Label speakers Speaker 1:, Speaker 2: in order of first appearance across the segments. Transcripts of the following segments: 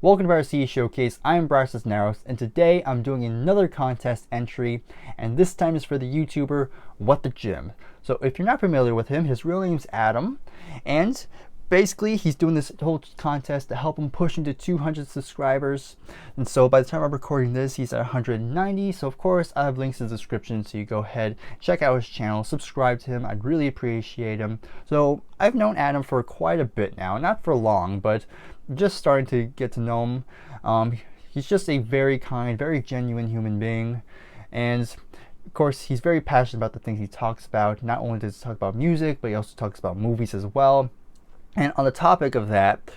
Speaker 1: Welcome to Bryer Showcase. I'm Bryer and today I'm doing another contest entry, and this time is for the YouTuber What the Gym. So if you're not familiar with him, his real name's Adam, and basically he's doing this whole contest to help him push into 200 subscribers. And so by the time I'm recording this, he's at 190. So of course I have links in the description, so you go ahead, check out his channel, subscribe to him. I'd really appreciate him. So I've known Adam for quite a bit now, not for long, but just starting to get to know him. He's just a very kind, very genuine human being, and of course he's very passionate about the things he talks about. Not only does he talk about music, but he also talks about movies as well. And on the topic of that,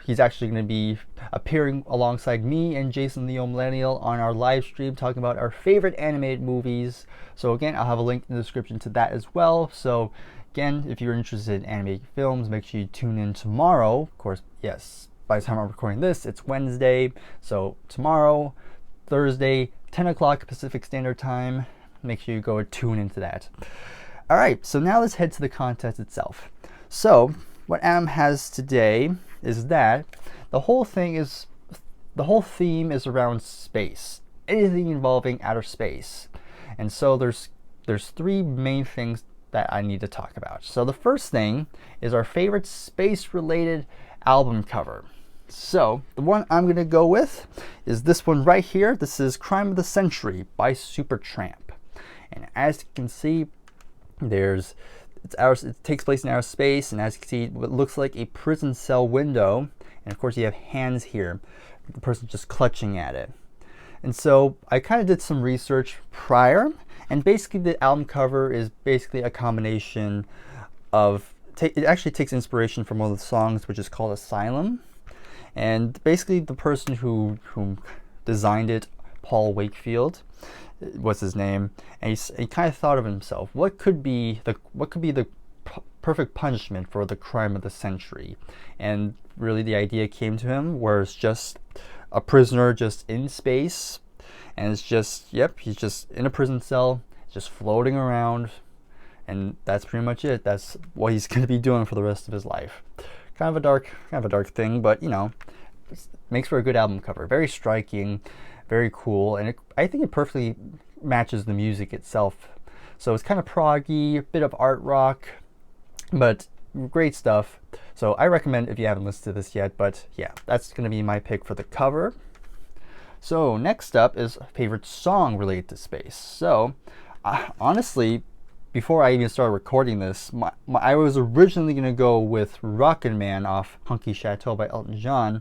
Speaker 1: he's actually going to be appearing alongside me and Jason the Millennial on our live stream talking about our favorite animated movies. So again, I'll have a link in the description to that as well. So again, if you're interested in animated films, make sure you tune in tomorrow. Of course, yes, by the time I'm recording this, it's Wednesday. So tomorrow, Thursday, 10 o'clock Pacific Standard Time. Make sure you go and tune into that. All right, so now let's head to the contest itself. So what Adam has today is that the whole theme is around space, anything involving outer space. And so there's three main things that I need to talk about. So the first thing is our favorite space-related album cover. So the one I'm going to go with is this one right here. This is Crime of the Century by Supertramp. And as you can see, it takes place in outer space, and as you can see, what looks like a prison cell window. And of course you have hands here, the person just clutching at it. And so I kind of did some research prior, and basically the album cover is basically a combination of, it actually takes inspiration from one of the songs, which is called Asylum. And basically the person who designed it, Paul Wakefield, was his name, and he kind of thought of himself, what could be the perfect punishment for the crime of the century? And really the idea came to him where it's just a prisoner just in space, and it's just, yep, he's just in a prison cell, just floating around, and that's pretty much it. That's what he's going to be doing for the rest of his life. Kind of a dark thing, but you know, makes for a good album cover. Very striking, very cool, and I think it perfectly matches the music itself. So it's kind of proggy, a bit of art rock, but great stuff. So I recommend if you haven't listened to this yet. But yeah, that's going to be my pick for the cover. So next up is favorite song related to space. So honestly, before I even started recording this, I was originally going to go with Rockin' Man off Hunky Chateau by Elton John,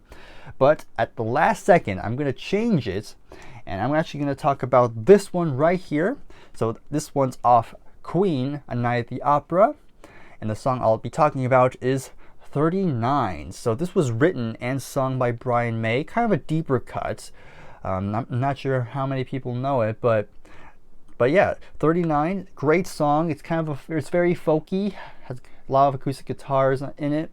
Speaker 1: but at the last second I'm going to change it, and I'm actually going to talk about this one right here. So this one's off Queen, A Night at the Opera, and the song I'll be talking about is 39. So this was written and sung by Brian May, kind of a deeper cut. I'm not sure how many people know it, but yeah, 39, great song. It's kind of it's very folky, has a lot of acoustic guitars in it.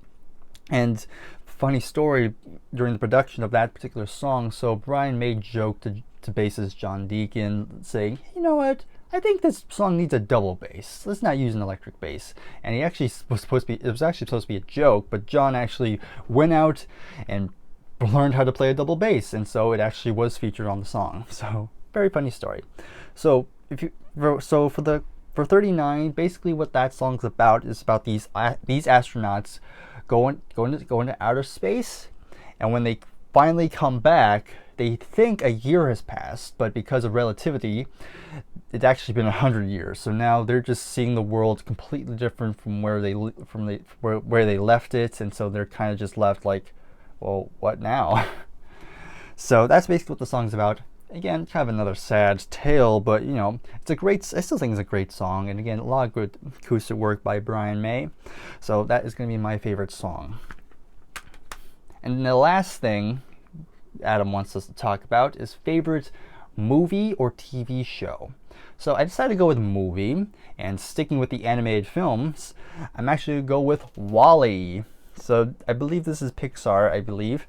Speaker 1: And funny story, during the production of that particular song, so Brian May joked to bassist John Deacon, saying, you know what, I think this song needs a double bass. Let's not use an electric bass. And it was actually supposed to be a joke, but John actually went out and learned how to play a double bass, and so it actually was featured on the song. So very funny story. So for 39, basically what that song's about is about these astronauts going to outer space, and when they finally come back, they think a year has passed, but because of relativity, it's actually been 100 years. So now they're just seeing the world completely different from where they left it, and so they're kind of just left like, well, what now? So that's basically what the song's about. Again, kind of another sad tale, but you know, I still think it's a great song, and again, a lot of good acoustic work by Brian May. So that is going to be my favorite song. And the last thing Adam wants us to talk about is favorite movie or TV show. So I decided to go with movie, and sticking with the animated films, I'm actually going to go with WALL-E. So I believe this is Pixar, I believe.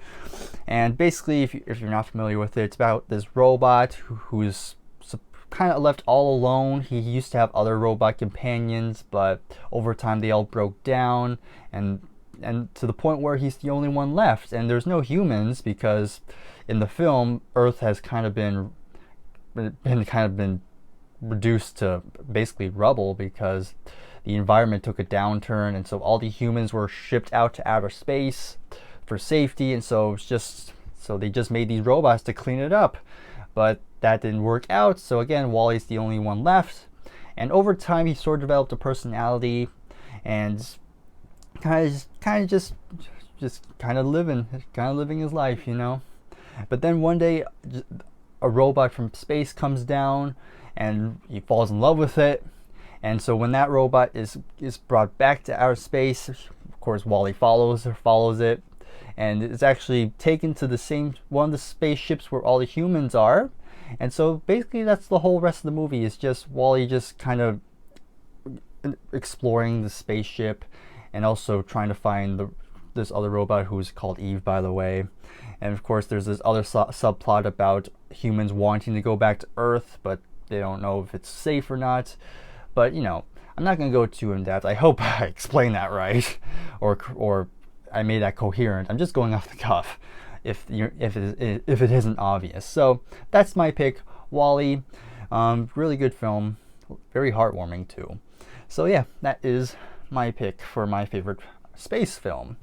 Speaker 1: And basically, if you're not familiar with it, it's about this robot who's kind of left all alone. He used to have other robot companions, but over time they all broke down, and and to the point where he's the only one left, and there's no humans, because in the film Earth has kind of been reduced to basically rubble because the environment took a downturn, and so all the humans were shipped out to outer space for safety, and so they just made these robots to clean it up. But that didn't work out, so again, Wally's the only one left. And over time, he sort of developed a personality, and kind of just living his life, you know. But then one day, a robot from space comes down, and he falls in love with it. And so when that robot is brought back to outer space, of course, Wally follows it, and it's actually taken to one of the spaceships where all the humans are. And so basically that's the whole rest of the movie, is just Wally just kind of exploring the spaceship, and also trying to find this other robot who's called Eve, by the way. And of course there's this other subplot about humans wanting to go back to Earth, but they don't know if it's safe or not. But you know, I'm not going to go too in depth. I hope I explained that right, or I made that coherent. I'm just going off the cuff if it isn't obvious. So that's my pick, Wally. Really good film, very heartwarming too. So yeah, that is my pick for my favorite space film.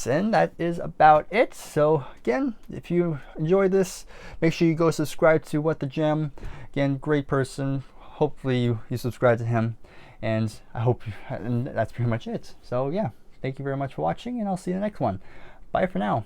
Speaker 1: And that is about it. So again, if you enjoyed this, make sure you go subscribe to What the Gem. Again, great person. Hopefully you subscribe to him, and and that's pretty much it. So yeah, thank you very much for watching, and I'll see you in the next one. Bye for now.